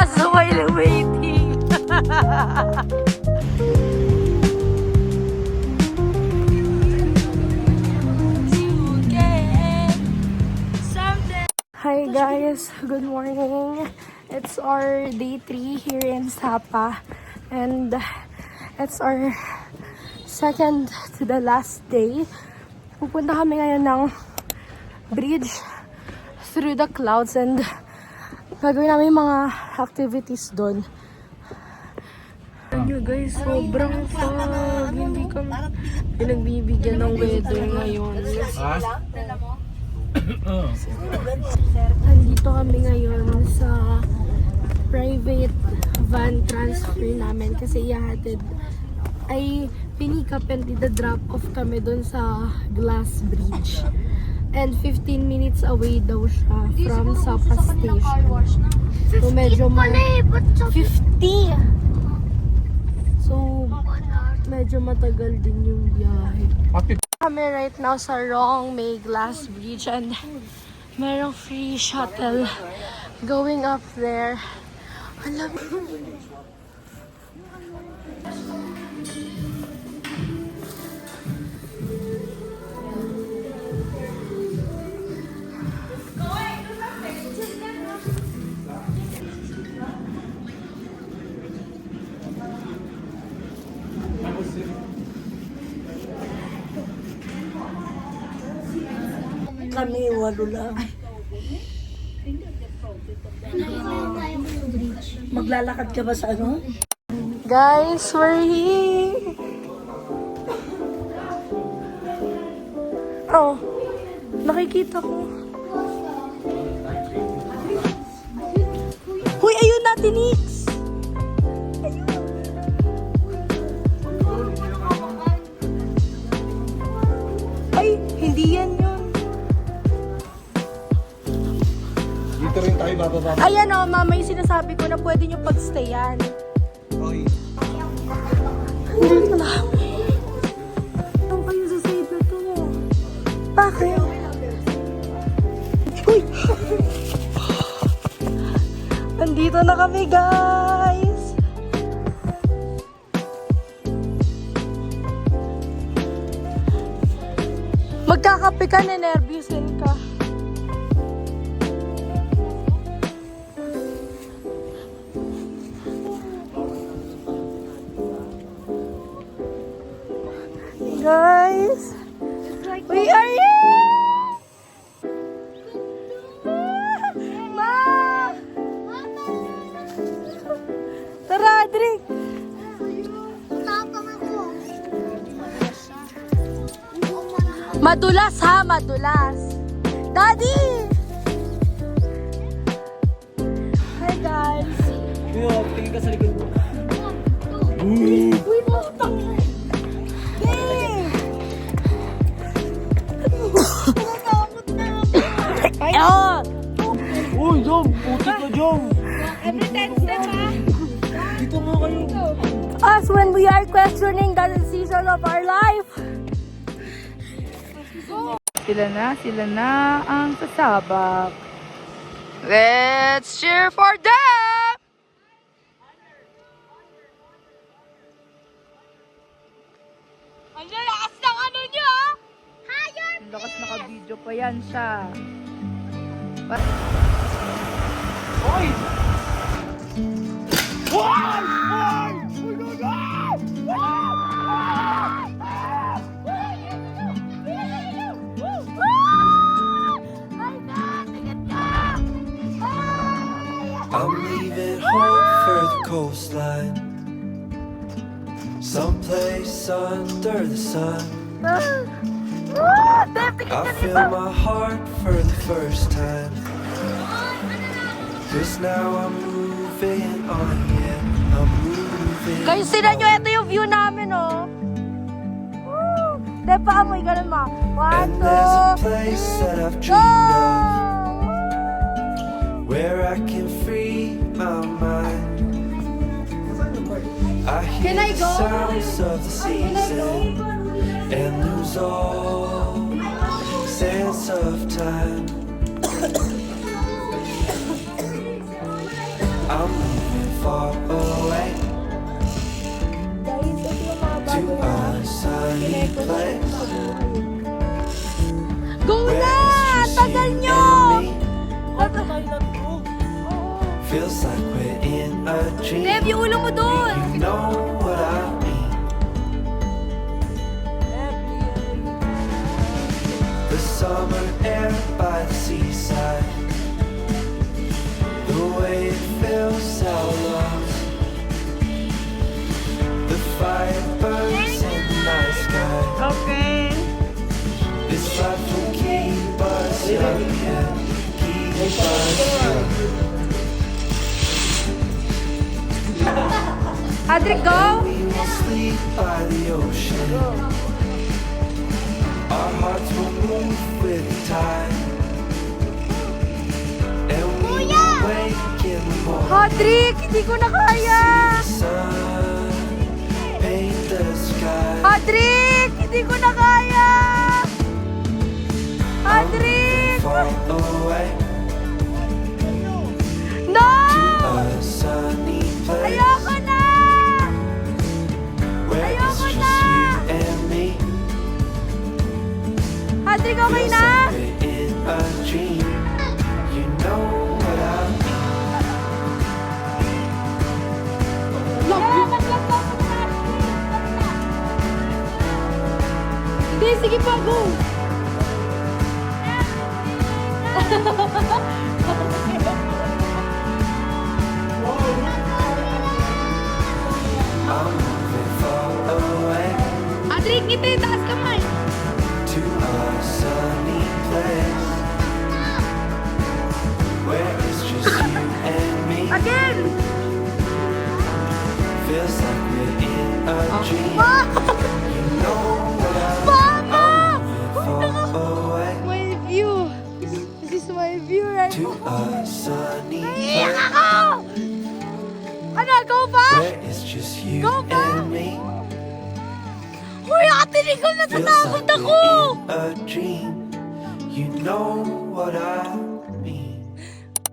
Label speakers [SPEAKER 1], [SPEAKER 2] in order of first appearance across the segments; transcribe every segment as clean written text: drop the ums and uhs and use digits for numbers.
[SPEAKER 1] So while waiting. Hi guys, good morning. It's our day 3 here in Sapa. And it's our second to the last day. Pupunta kami ngayon ng bridge through the clouds and gagawin namin mga activities doon. Ayun guys, sobrang fog. Hindi kami pinagbibigyan ng weather ngayon. Nandito kami ngayon sa private van transfer namin kasi ihahatid ay pick up and drop off kami doon sa Glass Bridge. And 15 minutes away daw siya from Sapa Station. So medyo 50! So medyo matagal din yung biyahe. Kami right now sa Rong May Glass Bridge and merong free shuttle going up there. Alam mo.
[SPEAKER 2] Kami, walo lang. Maglalakad ka ba sa ano?
[SPEAKER 1] Guys, we're here! Oh, nakikita ko. Huy, ayun natin, Nix! Ay, hindi yan yun.
[SPEAKER 3] Dito rin tayo bababa.
[SPEAKER 1] Ayan o, mama, yung sinasabi ko na pwede nyo pagstayan.
[SPEAKER 3] Oy.
[SPEAKER 1] Hindi na. Saan kayo sa side na to? Bakit? Uy! Nandito na kami, guys! Magkakape ka, nenervyusin ka. Guys, we are here! Ma! Tara, drink! Madulas ha, madulas! Daddy! Hi guys!
[SPEAKER 3] Uy, tingin ka sa likod mo.
[SPEAKER 1] Uy, putang! Oh!
[SPEAKER 3] Uy, Jom! Puti ka, Jom!
[SPEAKER 1] Every 10 step, ha?
[SPEAKER 3] Dito mo kayo.
[SPEAKER 1] Us when we are questioning the decision of our life. Sila na ang sasabak. Let's cheer for them! Ang lakas ng ano niya! Higher! Ang lakas naka-video pa yan siya.
[SPEAKER 3] Hoy! Hoy! Hoy!
[SPEAKER 4] I'm leaving home for the coastline, someplace under the sun. I feel my heart for the first time, 'cause now I'm moving on, yeah, I'm moving
[SPEAKER 1] Kayo sila nyo,
[SPEAKER 4] on.
[SPEAKER 1] ito yung view namin, oh. Woo! Depa, amoy, ganun ma. 1,
[SPEAKER 4] And there's a
[SPEAKER 1] 2,
[SPEAKER 4] place that I've
[SPEAKER 1] 3,
[SPEAKER 4] dreamed of,
[SPEAKER 1] go!
[SPEAKER 4] where I can free my mind. I hear
[SPEAKER 1] I
[SPEAKER 4] the
[SPEAKER 1] go?
[SPEAKER 4] sounds of the season and lose all sense of time. I'm dream.
[SPEAKER 1] Deb, yung ulo mo doon!
[SPEAKER 4] You know what I mean. The summer air by the seaside, the way it feels so lost. The fire burns in the night sky.
[SPEAKER 2] Okay.
[SPEAKER 4] This life will keep us young, yeah, keep us young.
[SPEAKER 1] Adric, go!
[SPEAKER 4] We will sleep by the ocean. Our hearts will move with the tide. And we will wake in the morning.
[SPEAKER 1] Adric, hindi ko na kaya!
[SPEAKER 4] See the sun paint the sky.
[SPEAKER 1] Adric, hindi ko na kaya! Adric!
[SPEAKER 4] Far away
[SPEAKER 1] No!
[SPEAKER 4] a sunny place
[SPEAKER 1] Ayoko na!
[SPEAKER 4] where it's
[SPEAKER 1] ayoko
[SPEAKER 4] just
[SPEAKER 1] na!
[SPEAKER 4] you and me.
[SPEAKER 1] Adric, okay
[SPEAKER 4] Feels
[SPEAKER 1] na?
[SPEAKER 4] like we're in a dream. You know what I mean.
[SPEAKER 1] Hindi, sige pa, go!
[SPEAKER 4] I'm moving far away
[SPEAKER 1] Adric, ngiti, taas kamay!
[SPEAKER 4] to a sunny place where it's just you and me.
[SPEAKER 1] Again!
[SPEAKER 4] Feels like we're in a dream. You know what I mean.
[SPEAKER 1] Mama!
[SPEAKER 4] I'm moving far away
[SPEAKER 1] My view! This is my view right
[SPEAKER 4] to a sunny
[SPEAKER 1] Iyak
[SPEAKER 4] place
[SPEAKER 1] ako! Ano, go ba?
[SPEAKER 4] where it's just you
[SPEAKER 1] Go back.
[SPEAKER 4] and me.
[SPEAKER 1] Uy, ate Nicole,
[SPEAKER 4] Feels
[SPEAKER 1] natatakot
[SPEAKER 4] like
[SPEAKER 1] ako!
[SPEAKER 4] we're in a dream. You know what I mean.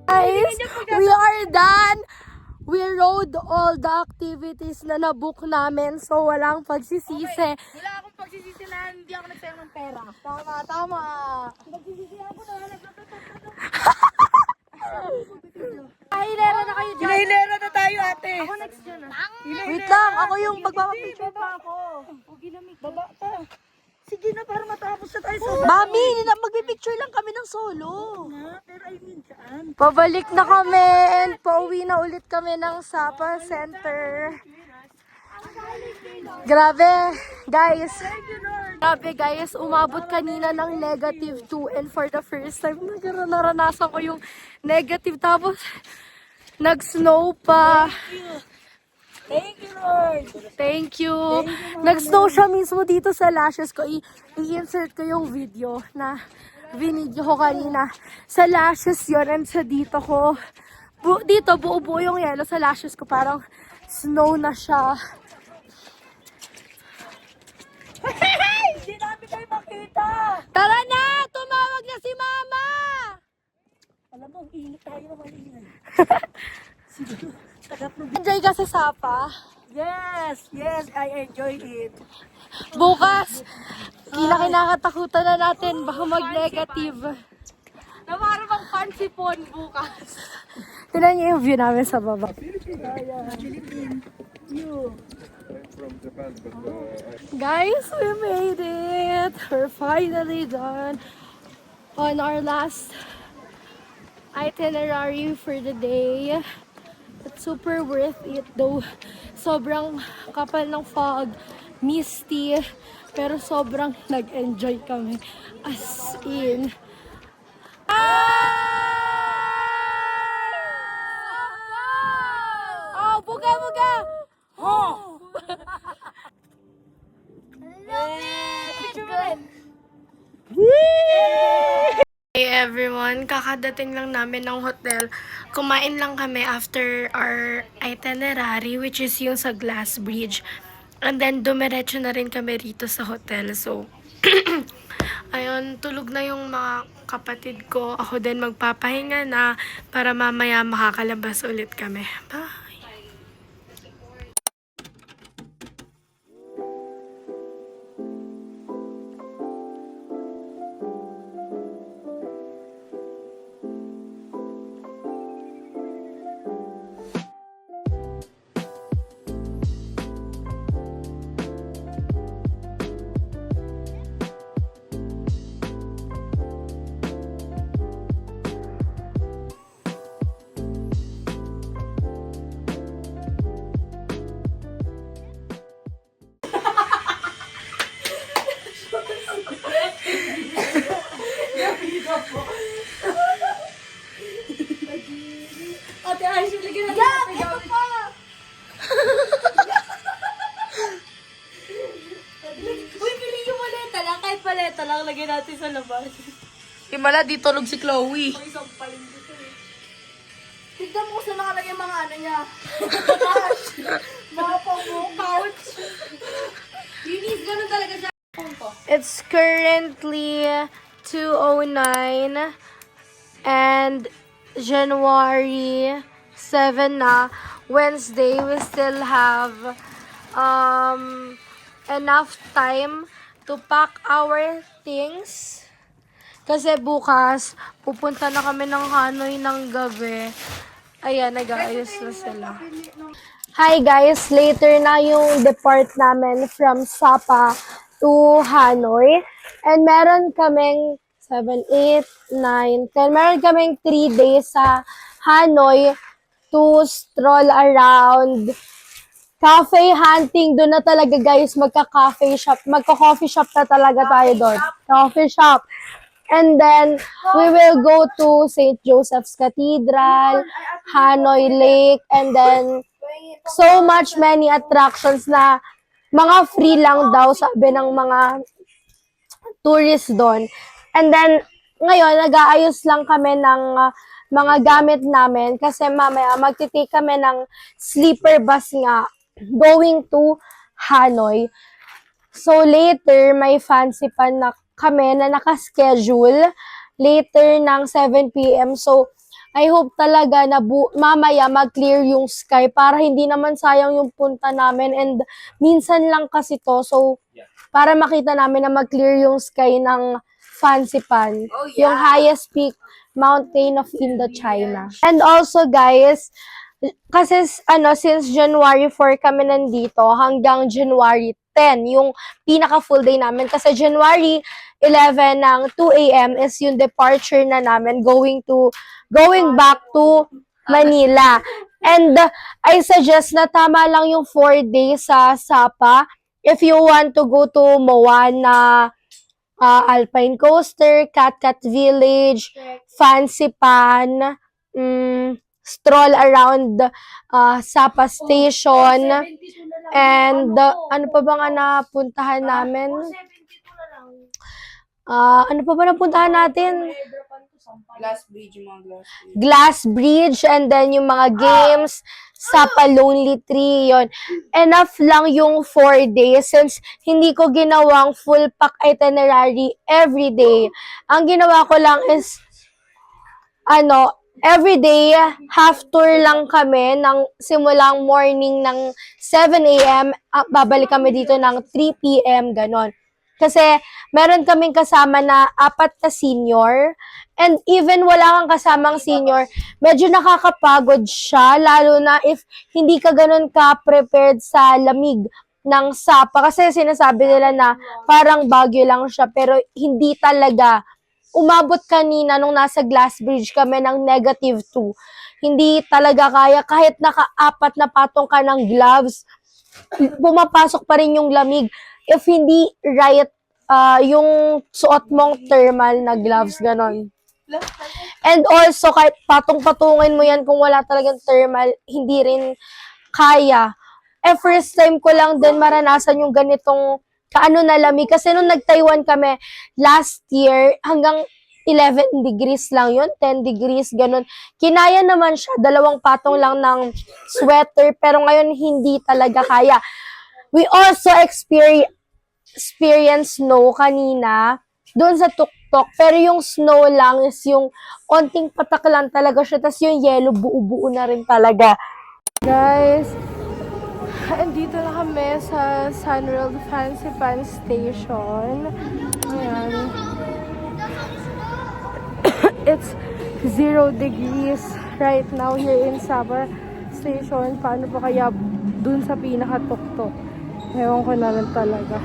[SPEAKER 1] Guys, we are done! We rode all the activities na nabook namin, so walang pagsisisi.
[SPEAKER 5] Wala akong pagsisisi na hindi ako nagsayang ng pera. Tama, tama. Pagsisisihan ko na,
[SPEAKER 1] Kahilera na kayo dyan.
[SPEAKER 2] Hinahilera na tayo, ate.
[SPEAKER 5] Ako next dyan ah.
[SPEAKER 1] Wait lang, ako yung magpapapicture.
[SPEAKER 2] Baba ako. Baba ka. Sige na, para matapos na tayo sa
[SPEAKER 1] Mami, magpipicture lang kami ng solo.
[SPEAKER 2] nga. Pero I mean, dyan.
[SPEAKER 1] Pabalik na kami and pauwi na ulit kami ng Sapa Center. Grabe, guys. Grabe, guys. Umabot kanina ng -2 and for the first time, naranasan ko yung negative. Tapos, nag-snow pa.
[SPEAKER 2] Thank you, Lord.
[SPEAKER 1] Thank you. Nag-snow siya mismo dito sa lashes ko. I-insert ko yung video na video ko kanina. Sa lashes yon and sa dito ko. Dito, buo-buo yung yellow sa lashes ko. Parang snow na siya.
[SPEAKER 2] Hindi namin kayo makita.
[SPEAKER 1] Tara na! Tumawag na si Mama!
[SPEAKER 2] Alam mo, ingat tayo naman ingay. Sige,
[SPEAKER 1] Enjoy ka sa Sapa.
[SPEAKER 2] yes, yes, I enjoy it.
[SPEAKER 1] Bukas, kinakatakutan na natin. Baka mag-negative. Na parang bang fancy pon bukas. Tignan niyo yung view namin sa baba. Guys, we made it! We're finally done on our last itinerary for the day. It's super worth it though. Sobrang kapal ng fog, misty, pero sobrang nag-enjoy kami. As in. Oh, buga-buga! Oh! Hey everyone, kakadating lang namin ng hotel. Kumain lang kami after our itinerary, which is yung sa Glass Bridge. And then, dumiretso na rin kami rito sa hotel. So, ayun, tulog na yung mga kapatid ko. Ako din magpapahinga na para mamaya makakalabas ulit kami. Bye!
[SPEAKER 5] Ate Aisha, lagyan natin. Yak! Ito pa! Uy, pili yung maleta lang. Kahit paleta lang, lagyan natin sa labas.
[SPEAKER 1] Himala, di tulog si Chloe.
[SPEAKER 5] May isang paling dito eh. Tignan mo kung saan nakalagay yung mga ano niya. Pouch! Mga pouch! Linis, ganun talaga siya.
[SPEAKER 1] It's currently 2:09 and January 7 na. Wednesday, we still have enough time to pack our things. Kasi bukas, pupunta na kami ng Hanoi ng gabi. Ayan, nag-aayos na sila. Hi guys, later na yung depart namin from Sapa to Hanoi. And meron kaming 7, 8, 9, 10. Meron kaming 3 days sa Hanoi to stroll around. Cafe hunting, doon na talaga guys, magka-coffee shop na talaga tayo doon. Coffee shop. And then, we will go to St. Joseph's Cathedral, Hanoi Lake, and then, so much many attractions na mga free lang daw, sabi ng mga tourists doon. And then, ngayon, nag-aayos lang kami ng mga gamit namin kasi mamaya magtitake kami ng sleeper bus nga going to Hanoi. So, later, may fancy pan na kami na naka-schedule later ng 7 p.m. So, I hope talaga na mamaya mag-clear yung sky para hindi naman sayang yung punta namin and minsan lang kasi to. So, para makita namin na mag-clear yung sky ng Fancy Pan, yung highest peak mountain of Indochina. And also guys, kasi since January 4 kami nandito hanggang January 10, yung pinaka full day namin. Kasi January 11 ng 2 a.m. is yung departure na namin going back to Manila. And I suggest na tama lang yung 4 days sa Sapa if you want to go to Moana, Alpine Coaster, Cat Village, Fancy Pan, stroll around Sapa Station, and ano pa ba nga napuntahan namin? Ano pa ba napuntahan natin? Glass Bridge, and then yung mga games, Sapa Lonely Tree, yon. Enough lang yung 4 days since hindi ko ginawang full pack itinerary every day. Ang ginawa ko lang is, every day, half tour lang kami ng simulang morning ng 7 a.m. Babalik kami dito ng 3 p.m. ganon. Kasi meron kaming kasama na 4 na senior. And even wala kang kasamang senior, medyo nakakapagod siya. Lalo na if hindi ka ganon ka-prepared sa lamig ng Sapa. Kasi sinasabi nila na parang Baguio lang siya. Pero hindi talaga. Umabot kanina nung nasa Glass Bridge kami ng -2. Hindi talaga kaya. Kahit naka-4 na patong ka ng gloves, pumapasok pa rin yung lamig. If hindi right, yung suot mong thermal na gloves, ganon. And also, kahit patong-patungin mo yan kung wala talagang thermal, hindi rin kaya. First time ko lang din maranasan yung ganitong na lamig. Kasi nung nag-Taiwan kami last year, hanggang 11 degrees lang yun, 10 degrees, ganun. Kinaya naman siya, 2 patong lang ng sweater, pero ngayon hindi talaga kaya. We also experience snow kanina doon sa tuktok, pero yung snow lang is yung onting patak lang talaga siya, tas yung yellow buo-buo na rin talaga. Guys, andito na kami sa Sunworld Fancy Pan Station. Ayan. It's 0 degrees right now here in Sapa Station. Paano pa kaya dun sa pinakatuktok? Ewan ko na lang talaga.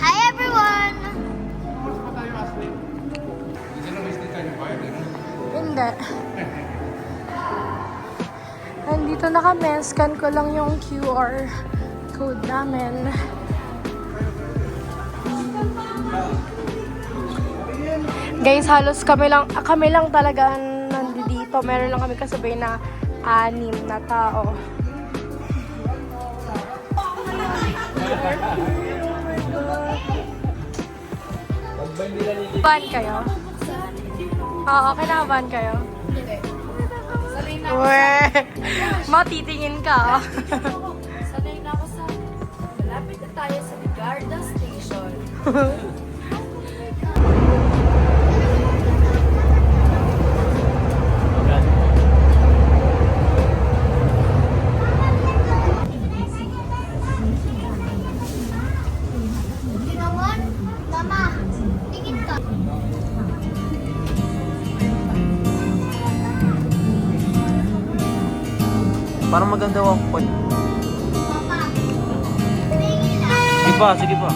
[SPEAKER 5] Hi everyone!
[SPEAKER 1] Hindi. Nandito na kami. Scan ko lang yung QR code namin. Guys, halos kami lang talaga ang nandito. Meron lang kami kasabay na 6 na tao. Van kayo? Oo, kinakabahan kayo?
[SPEAKER 5] Hindi. Sanay na
[SPEAKER 1] Weh! Matitingin ka.
[SPEAKER 5] Sanay na ako sa... Malapit na tayo sa Ligarda Station.
[SPEAKER 6] Cinnamon? Mama, tingin ka.
[SPEAKER 3] Parang maganda ako po.
[SPEAKER 6] Mama, tingin na.
[SPEAKER 3] Sige pa, sige pa.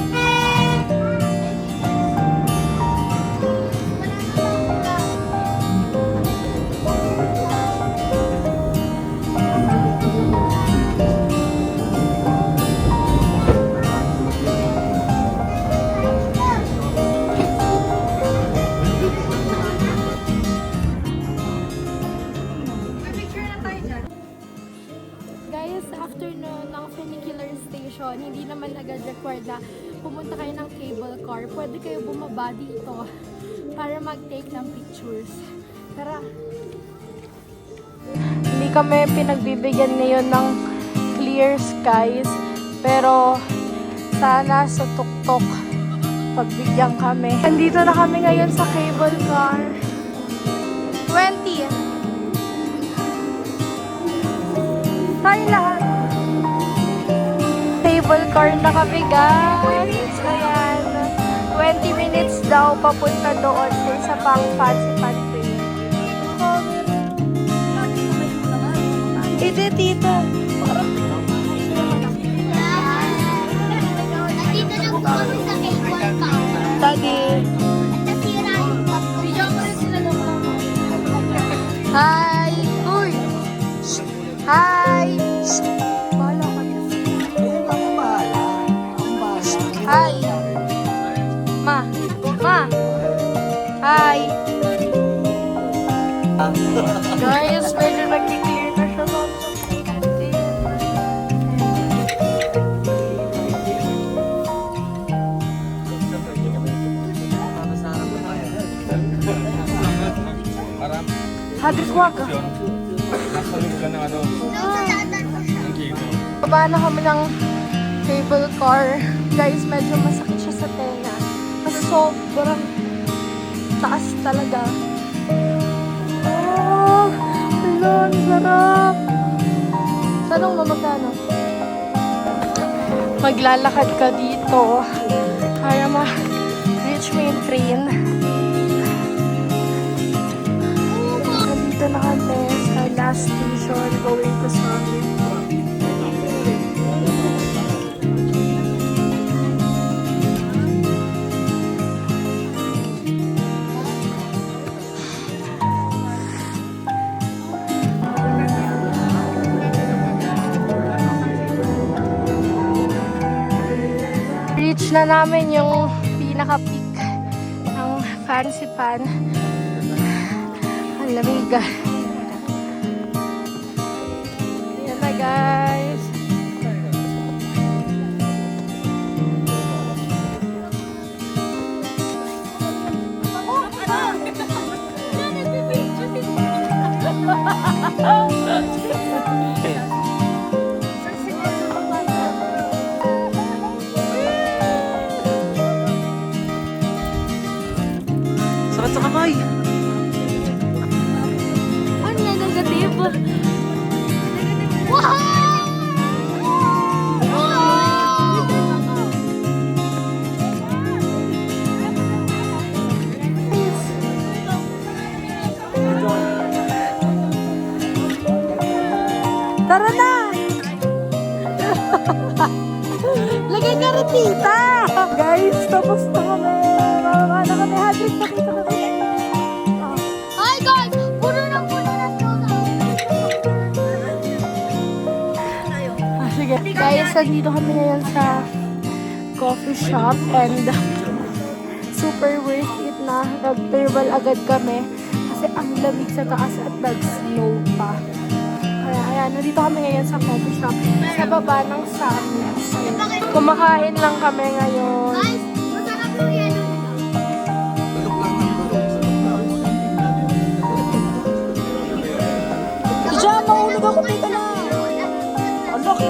[SPEAKER 1] Guys, after ng funicular station, hindi naman agad required na pumunta kayo ng cable car. Pwede kayo bumaba dito para mag-take ng pictures. Tara! Hindi kami pinagbibigyan ngayon ng clear skies, pero sana sa tuktok pagbigyan kami. Nandito na kami ngayon sa cable car. 20! Tayo lahat. Cable car na kami, guys. Ayan. 20 minutes daw papunta doon sa isa pang fancy train. Ito, tita.
[SPEAKER 6] Nandito na po kami sa cable car.
[SPEAKER 1] Daddy.
[SPEAKER 6] Nasira yung bus ko.
[SPEAKER 1] Hi! Uy! Shh! Hi! Shh! Bahala ka na. Hi! Ma! Ma! Hi! Guys, medyo nag-clear na siya doon sa canteen. Hadris, wag ka. Baba na kami ng cable car. Guys, medyo masakit siya sa tenga. Kasi sobrang taas talaga. Oh, hello, ang sarap. Tanong mo magkano? Maglalakad ka dito para ma-reach mo yung train. Nandito na kami sa last station going to Summit. Reach na namin yung pinaka-peak ng Fancy Pan. Ang lamig. Yan na, guys.
[SPEAKER 3] Sakit sa kamay.
[SPEAKER 1] Ano yan, negative? Tara na! Lagay ka rin, tita! Guys, tapos na kami. Mamama na kami. Hadris, pakita kami.
[SPEAKER 6] Hi guys! Puno na soda.
[SPEAKER 1] Sige. Guys, nandito kami ngayon sa coffee shop and super worth it na nag-thermal agad kami kasi ang lamig sa taas at nag-snow pa. Kaya ayan, nandito kami ngayon sa coffee shop sa baba ng summit. Kumakain lang kami ngayon.
[SPEAKER 6] Guys, masarap yung yellow.
[SPEAKER 2] Diyan, mahulog ako dito na. Alok.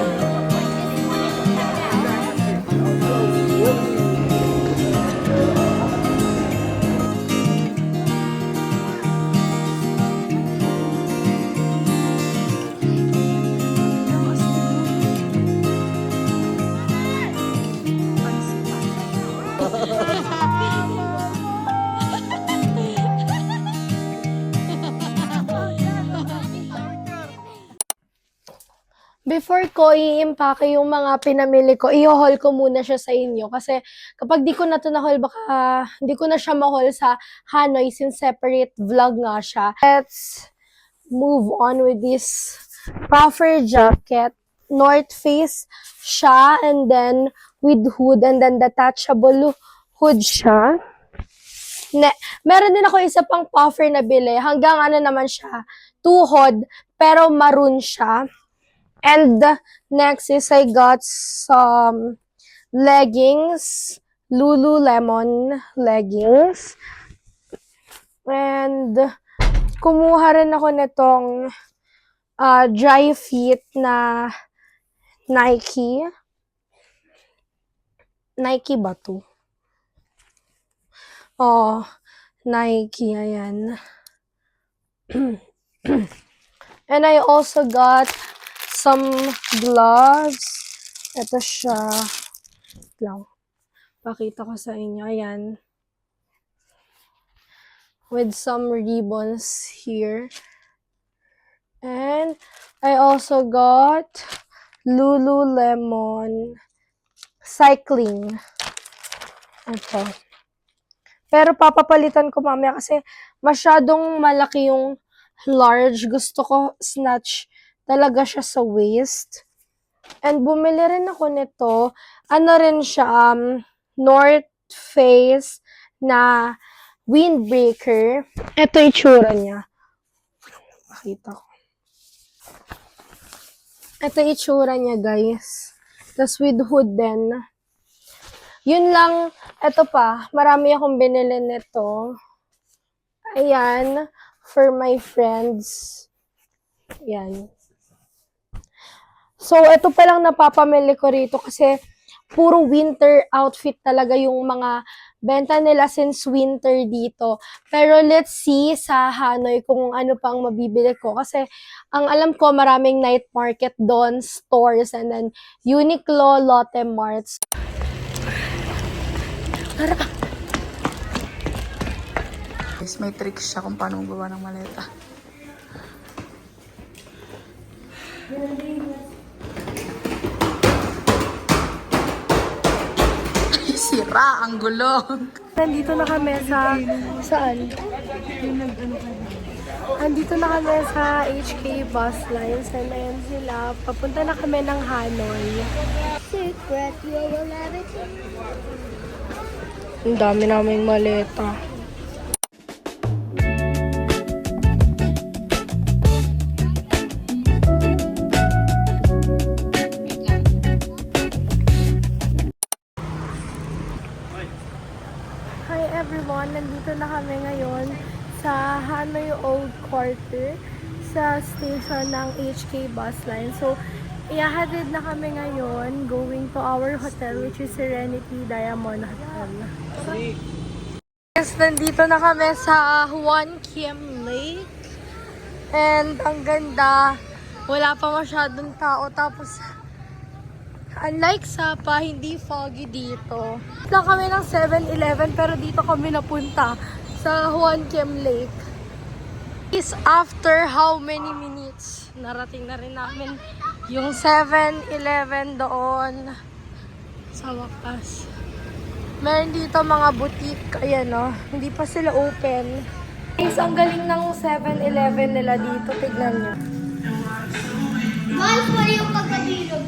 [SPEAKER 1] Before ko i-impake yung mga pinamili ko, i-haul ko muna siya sa inyo. Kasi kapag di ko na ito na-haul, baka hindi ko na siya ma-haul sa Hanoi since separate vlog nga siya. Let's move on with this puffer jacket. North Face siya and then with hood and then detachable hood siya. Meron din ako isa pang puffer na bili. Hanggang ano naman siya, tuhod, pero maroon siya. And next is I got some leggings, Lululemon leggings. And kumuha rin ako nitong dry fit na Nike. Nike ba to? Oh, Nike, ayan. And I also got some gloves. Ito siya. Lang. Pakita ko sa inyo. Ayan. With some ribbons here. And I also got Lululemon cycling. Ito. Pero papapalitan ko mamaya kasi masyadong malaki yung large. Gusto ko snatch talaga siya sa waist. And bumili rin ako nito. Ano rin siya, North Face na windbreaker. Ito yung itsura niya. Makita ko. Ito yung itsura niya, guys. Tapos with hood din. Yun lang. Ito pa. Marami akong binili nito. Ayan. For my friends. Ayan. So, ito pa lang napapamili ko rito kasi puro winter outfit talaga yung mga benta nila since winter dito. Pero let's see sa Hanoi kung ano pang mabibili ko. Kasi ang alam ko maraming night market doon, stores, and then Uniqlo, Lotte Marts. Tara ka!
[SPEAKER 5] Guys, may tricks siya kung paano magawa ng maleta. Sira ang gulong.
[SPEAKER 1] Nandito na kami sa... Saan? Nandito na kami sa HK bus lines. And ayan sila. Papunta na kami ng Hanoi.
[SPEAKER 6] Secret, you will have it.
[SPEAKER 1] Ang dami naming maleta. Hi everyone! Nandito na kami ngayon sa Hanoi Old Quarter sa station ng HK bus line. So, ihahatid na kami ngayon going to our hotel which is Serenity Diamond Hotel. Yes, nandito na kami sa Huan Kiem Lake. And ang ganda. Wala pa masyadong tao. Tapos, unlike Sapa, hindi foggy dito. Lang kami ng 7-Eleven pero dito kami napunta sa Huan Kiem Lake. Is after how many minutes? Narating na rin namin yung 7-Eleven doon sa wakas. Meron dito mga boutique. Ayan o. Hindi pa sila open. Guys, ang galing ng 7-Eleven nila dito. Tignan nyo.
[SPEAKER 6] Guys, wala yung pagkabilog.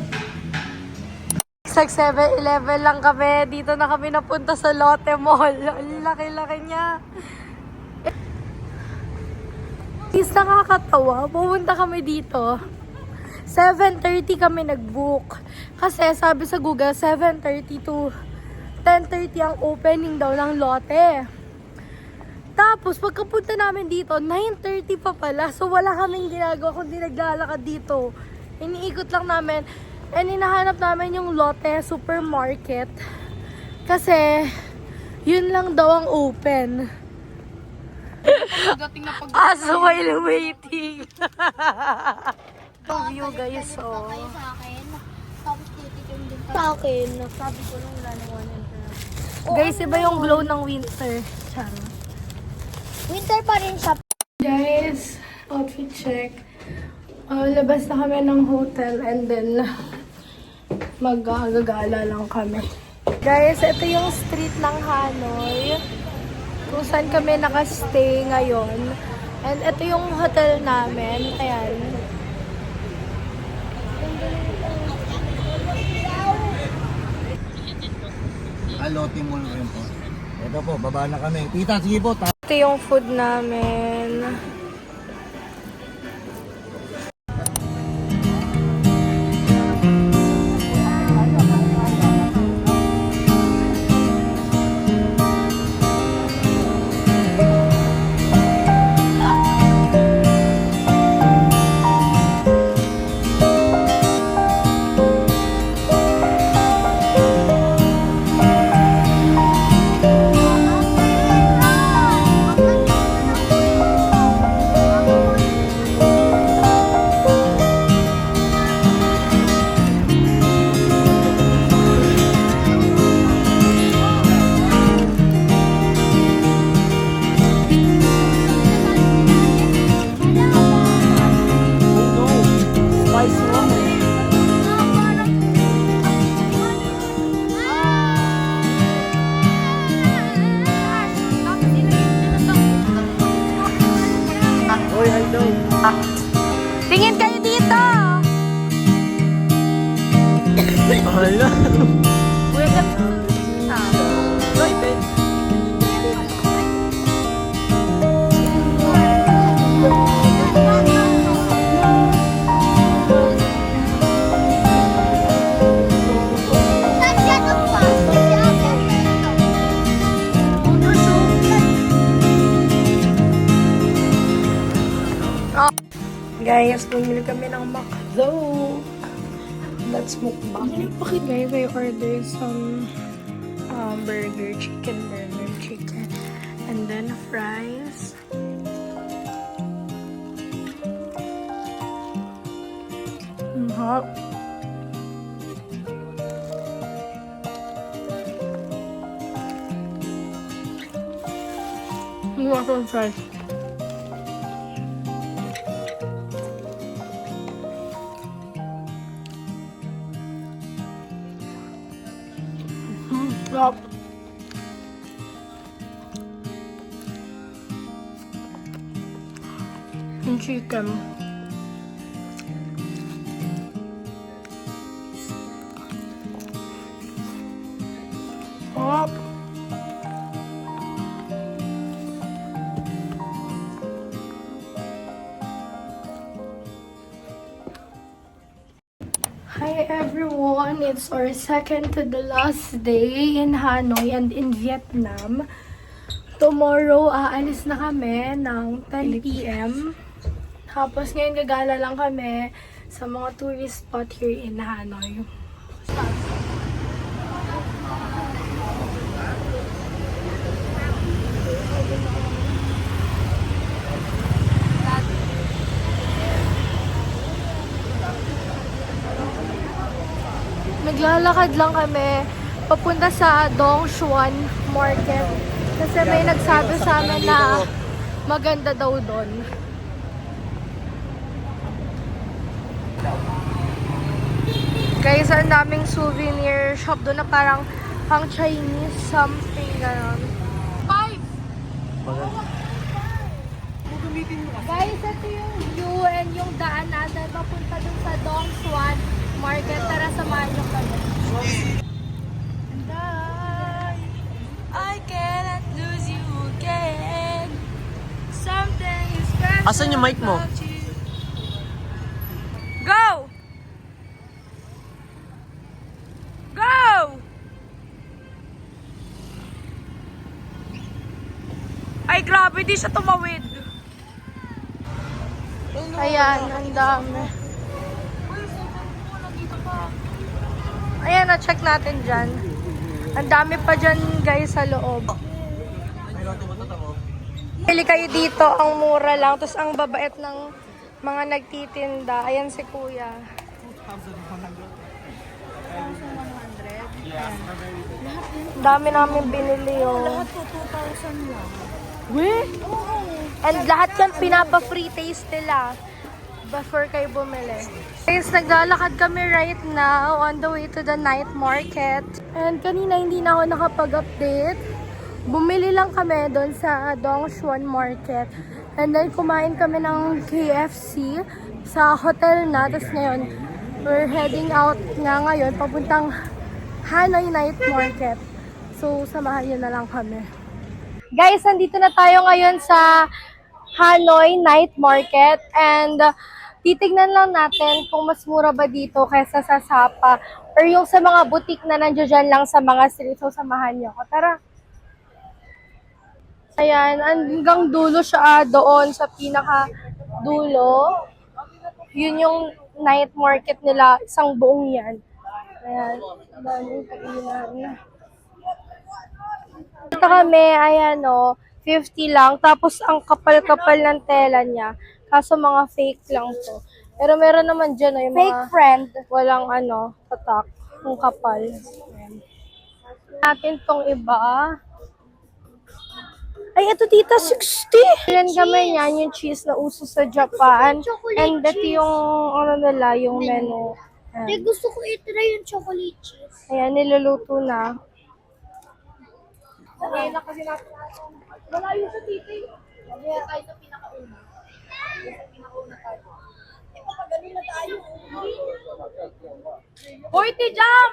[SPEAKER 1] Guys, nag 7-Eleven lang kami. Dito na kami napunta sa Lotte Mall. Ang laki-laki niya. Is nakakatawa. Pumunta kami dito. 7:30 kami nag-book. Kasi sabi sa Google, 7:30 to 10:30 ang opening daw ng Lotte. Tapos, pagkapunta namin dito, 9:30 pa pala. So, wala kaming ginagawa kundi naglalakad dito. Iniikot lang namin. And hinahanap namin yung Lotte Supermarket. Kasi, yun lang daw ang open. Aso while waiting. Ang view guys, oh.
[SPEAKER 6] Kayo sa akin. Tapos titikim din kayo. Sa akin. Sabi ko nung wala nang 100.
[SPEAKER 1] Guys, iba yung glow ng winter. Charot.
[SPEAKER 6] Winter pa rin siya.
[SPEAKER 1] Guys, outfit check. Labas na kami ng hotel and then mag-agagala lang kami. Guys, ito yung street ng Hanoi. Kung saan kami nakastay ngayon. And ito yung hotel namin. Ayan.
[SPEAKER 7] Lotte Mall rin po. Ito po, baba na kami. Tita, sige po.
[SPEAKER 1] Ito yung food namin. Tingin kayo dito!
[SPEAKER 3] Hala.
[SPEAKER 1] Guys, bumili kami ng McDo. Let's mukbang. Guys, I ordered some burger, chicken, and then fries. Hot. Some fries. Stop. Yung chicken. Stop. Hi everyone! It's our second to the last day in Hanoi and in Vietnam. Tomorrow, aalis na kami ng 10 p.m. Tapos ngayon gagala lang kami sa mga tourist spot here in Hanoi. Naglalakad lang kami papunta sa Dongshuan Market. Kasi may nagsabi sa amin na maganda daw doon. Guys, ang daming souvenir shop doon na parang pang Chinese something gano'n. 5! Guys, ito yung view and yung daan natin papunta doon sa Dongshuan Market. Tara, samahan nyo kami. I cannot lose you again. Something is special.
[SPEAKER 3] Asan yung mic mo?
[SPEAKER 1] about you. Go! Go! Ay, grabe, di siya tumawid. Ayan, ang dami. Ayan, na-check natin dyan. Ang dami pa dyan, guys, sa loob. Pili kayo dito, ang mura lang. Tapos ang babait ng mga nagtitinda. Ayan si kuya. 2,100? Dami namin binili yun.
[SPEAKER 2] Lahat po 2,000 lang.
[SPEAKER 1] Weh? And lahat yan pinapa-free taste nila before kayo bumili. Guys, naglalakad kami right now on the way to the night market. And kanina hindi na ako nakapag-update. Bumili lang kami doon sa Dongshuan Market. And then kumain kami ng KFC sa hotel na. Tapos ngayon, we're heading out nga ngayon papuntang Hanoi Night Market. So, samahan nyo na lang kami. Guys, nandito na tayo ngayon sa Hanoi Night Market and titignan lang natin kung mas mura ba dito kaysa sa Sapa or yung sa mga boutique na nandiyo dyan lang sa mga street. So, samahan nyo ako. Tara! Ayan, hanggang dulo siya doon sa pinaka-dulo. Yun yung night market nila, isang buong yan. Ayan, daming kainan. Ito kami, ayan o, 50 lang. Tapos ang kapal-kapal ng tela niya. Kaso mga fake lang to. Pero meron naman dyan o, yung
[SPEAKER 6] Fake
[SPEAKER 1] mga
[SPEAKER 6] friend.
[SPEAKER 1] walang tatak. Yung kapal. Ayan. Natin tong iba. Ay, ito tita, 60! Ilan kami yan, yung cheese na uso sa Japan.
[SPEAKER 6] Chocolate
[SPEAKER 1] And ito
[SPEAKER 6] cheese.
[SPEAKER 1] yung, nila, yung menu.
[SPEAKER 6] Hindi, gusto ko i-try yung chocolate cheese.
[SPEAKER 1] Ayan, niluluto na.
[SPEAKER 5] Malayo sa titi. Mamaya tayo sa pinakauna. Sa pinakauna tayo. Kapag ganun na tayo. Hoy, Tijam!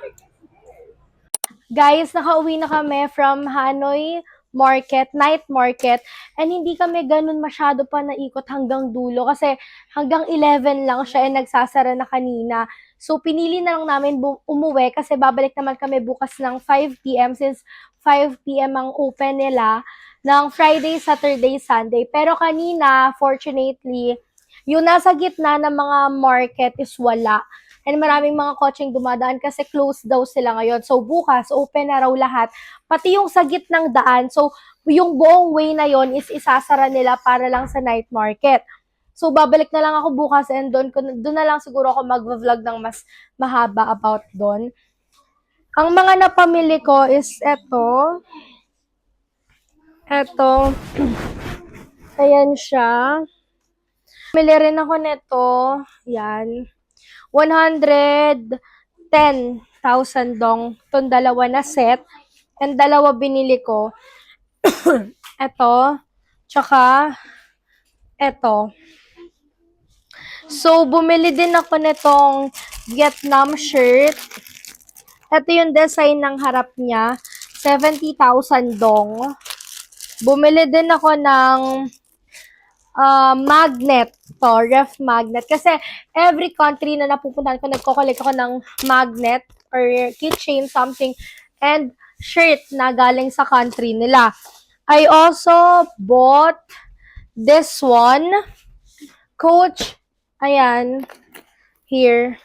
[SPEAKER 1] Guys, nakauwi na kami from Hanoi Market, night market, and hindi kami ganun masyado pa naikot hanggang dulo kasi hanggang 11 lang siya and nagsasara na kanina. So, pinili na lang namin umuwi kasi babalik naman kami bukas ng 5 p.m. since 5 p.m. ang open nila ng Friday, Saturday, Sunday. Pero kanina, fortunately, yung nasa gitna ng mga market is wala. And maraming mga kotseng dumadaan kasi closed daw sila ngayon. So bukas, open na raw lahat. Pati yung sa gitnang daan. So yung buong way na yon is isasara nila para lang sa night market. So babalik na lang ako bukas and doon na lang siguro ako mag-vlog ng mas mahaba about doon. Ang mga napamili ko is eto. Eto. Ayan siya. Pamili rin ako nito. Yan. 110,000 dong. Itong dalawa na set. And dalawa binili ko. Ito. Tsaka, ito. So, bumili din ako nitong Vietnam shirt. Ito yung design ng harap niya. 70,000 dong. Bumili din ako ng magnet to, ref magnet. Kasi every country na napupuntahan ko, nagko-collect ako ng magnet or keychain, something, and shirt na galing sa country nila. I also bought this one, Coach, ayan, here.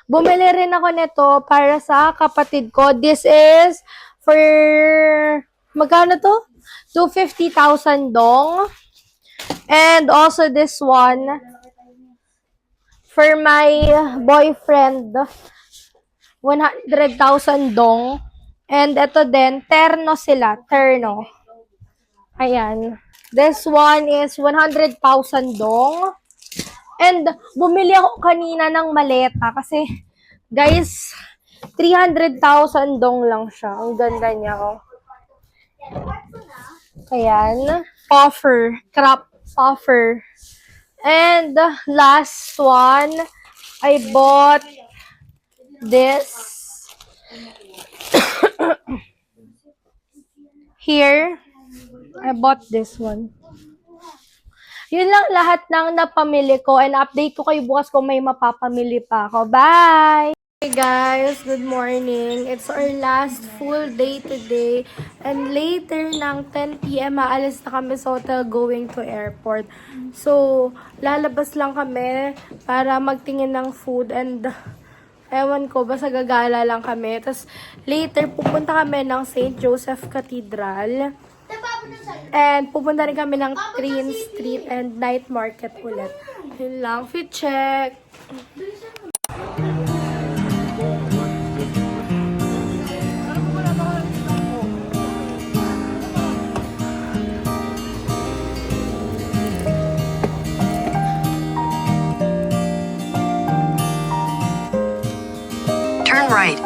[SPEAKER 1] Bumili rin ako nito para sa kapatid ko. This is for, magkano to? 250,000 dong. And also this one for my boyfriend, 100,000 dong. And ito din, terno sila, terno. Ayan. This one is 100,000 dong. And bumili ako kanina ng maleta kasi, guys, 300,000 dong lang siya. Ang ganda niya, oh. Ayan. Offer. Crop offer. And last one, I bought this. Here, I bought this one. Yun lang lahat ng napamili ko and update ko kayo bukas kung may mapapamili pa ako. Bye! Hey guys, good morning. It's our last full day today and later ng 10 p.m. aalis na kami sa hotel going to airport. So, lalabas lang kami para magtingin ng food and ewan ko, basta gagala lang kami. Tapos later pupunta kami ng St. Joseph Cathedral. And pupunta rin kami ng Train Street and night market ulit. Yun lang. Fit check.
[SPEAKER 8] Turn right.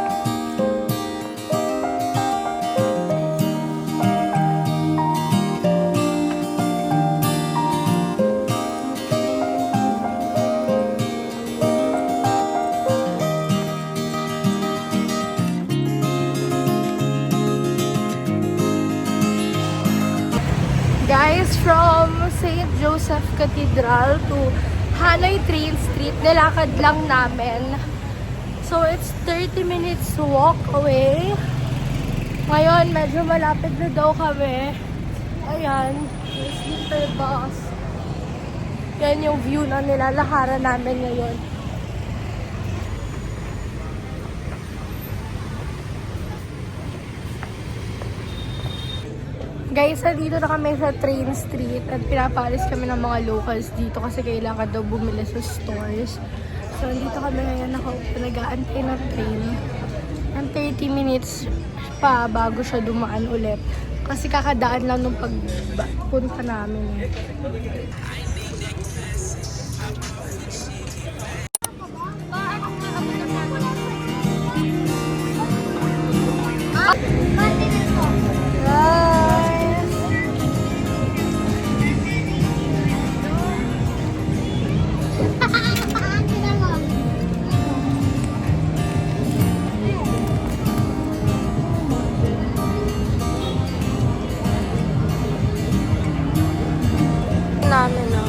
[SPEAKER 1] Guys, from St. Joseph Cathedral to Hanoi Train Street, nilakad lang namin. So, it's 30 minutes walk away. Ngayon, medyo malapit na daw kami. Ayan, yung sleeper bus. Yan yung view na nilalakaran namin ngayon. Guys, dito na kami sa Train Street at pinapalis kami ng mga locals dito kasi kailangan daw bumili sa stores. So, dito kami ngayon nag-aantay ng train. And 30 minutes pa bago siya dumaan ulit. Kasi kakadaan lang nung pagpunta namin. Namin, no?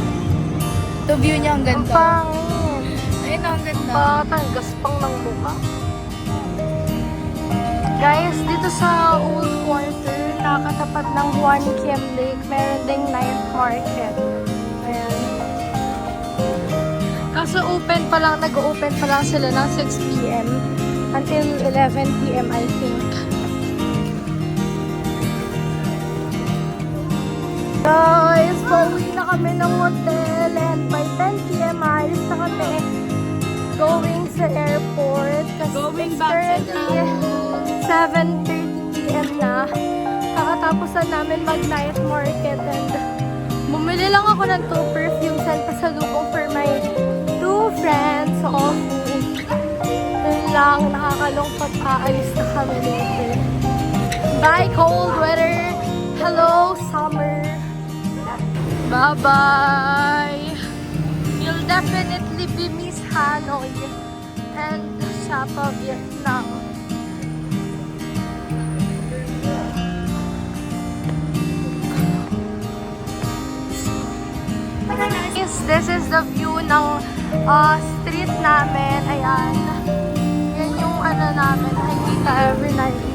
[SPEAKER 5] Ito view niya ang
[SPEAKER 1] Ang
[SPEAKER 5] ganda.
[SPEAKER 1] pangit.
[SPEAKER 5] Ayun, ang ganda.
[SPEAKER 1] Patanggas pang ng mukha. Guys, dito sa Old Quarter, nakatapat ng Juan Kiem Lake, meron ding night market. Ayan. Kaso open pa lang, nag-open pa lang sila ng 6 p.m. until 11 p.m. I think. Guys, pauwi na kami ng hotel and by 10 p.m. alis na kami going sa airport kasi
[SPEAKER 5] Going
[SPEAKER 1] it's
[SPEAKER 5] back
[SPEAKER 1] currently 7:30 p.m. na. Kakatapos na namin mag-night market and bumili lang ako ng 2 perfumes and pasalubong for my 2 friends also. Yun lang, nakakalungkot, aalis na kami later. Bye, cold weather! Hello, summer! Bye-bye! You'll definitely be Miss Hanoi and Sapa, Vietnam. This is the view ng street namin. Ayan. Yan yung ano namin nakikita every night.